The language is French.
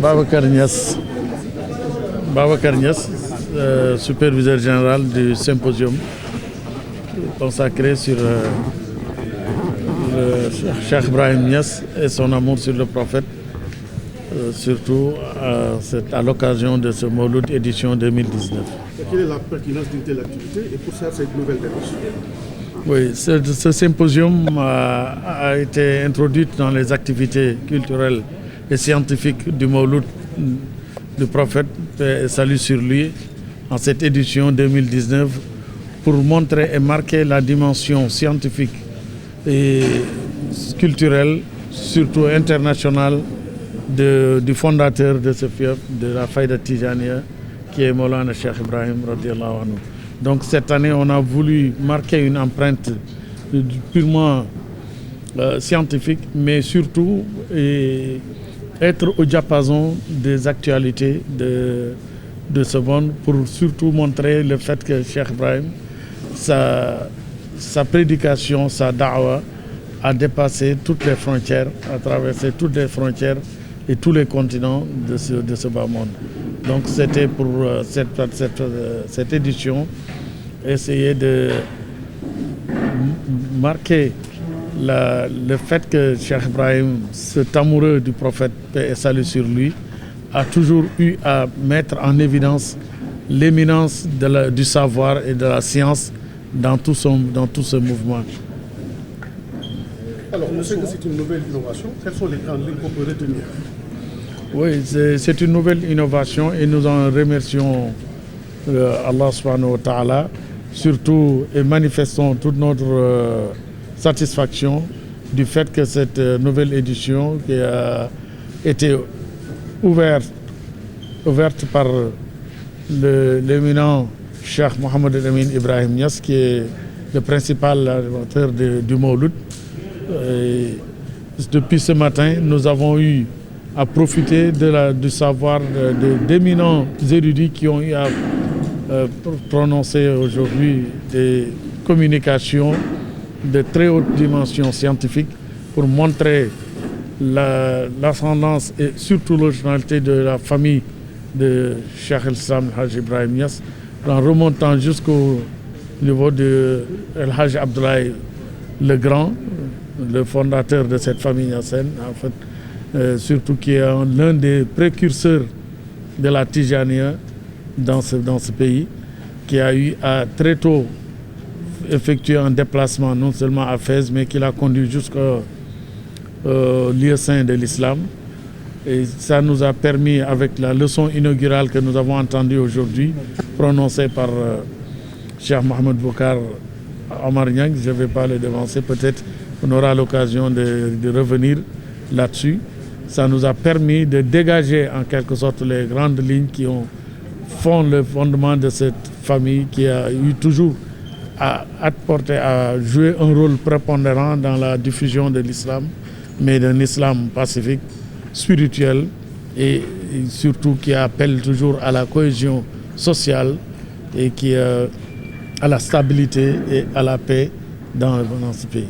Babacar Niass, superviseur général du symposium consacré sur le Cheikh Ibrahim Niass et son amour sur le prophète, surtout à l'occasion de ce Mawlud édition 2019. Quelle est la pertinence d'une telle activité et pour ça cette nouvelle démarche? Oui, ce symposium a été introduit dans les activités culturelles et scientifiques du Mawlud du prophète, paix et salut sur lui, en cette édition 2019, pour montrer et marquer la dimension scientifique et culturelle, surtout internationale, du fondateur de ce fief, de la Faïda Tijaniya, qui est Maulana Cheikh Ibrahim radiallahu anhu. Donc cette année, on a voulu marquer une empreinte purement scientifique, mais surtout être au diapason des actualités de ce monde, pour surtout montrer le fait que Cheikh Ibrahim, sa prédication, sa da'wa, a dépassé toutes les frontières, a traversé toutes les frontières et tous les continents de ce bas monde. Donc c'était pour cette édition essayer de marquer le fait que Cheikh Ibrahim, cet amoureux du prophète, paix et salut sur lui, a toujours eu à mettre en évidence l'éminence du savoir et de la science dans tout ce mouvement. Alors, on sait que c'est une nouvelle innovation. Quelles sont les grandes lignes qu'on peut retenir? Oui, c'est une nouvelle innovation et nous en remercions Allah subhanahu wa ta'ala, surtout, et manifestons toute notre satisfaction du fait que cette nouvelle édition qui a été ouverte par l'éminent Cheikh Mohamed El-Amin Ibrahim Niass, qui est le principal animateur du Mawlud. Depuis ce matin, nous avons eu à profiter du savoir d'éminents érudits qui ont eu à prononcer aujourd'hui des communications de très haute dimension scientifique pour montrer l'ascendance et surtout l'originalité de la famille de Cheikh el-Islam El-Hajj Ibrahim Niass, en remontant jusqu'au niveau de El-Hajj Abdoulaye le Grand, le fondateur de cette famille Niassène, en fait, surtout qui est l'un des précurseurs de la Tijaniya dans ce pays, qui a eu à très tôt effectuer un déplacement non seulement à Fès, mais qui l'a conduit jusqu'au lieu saint de l'islam. Et ça nous a permis, avec la leçon inaugurale que nous avons entendue aujourd'hui, prononcée par Cheikh Mohamed Boukar Omar Niang, je ne vais pas le devancer, peut-être on aura l'occasion de revenir là-dessus. Ça nous a permis de dégager en quelque sorte les grandes lignes qui font le fondement de cette famille, qui a eu toujours à jouer un rôle prépondérant dans la diffusion de l'islam, mais d'un islam pacifique, spirituel et surtout qui appelle toujours à la cohésion sociale et à la stabilité et à la paix dans ce pays.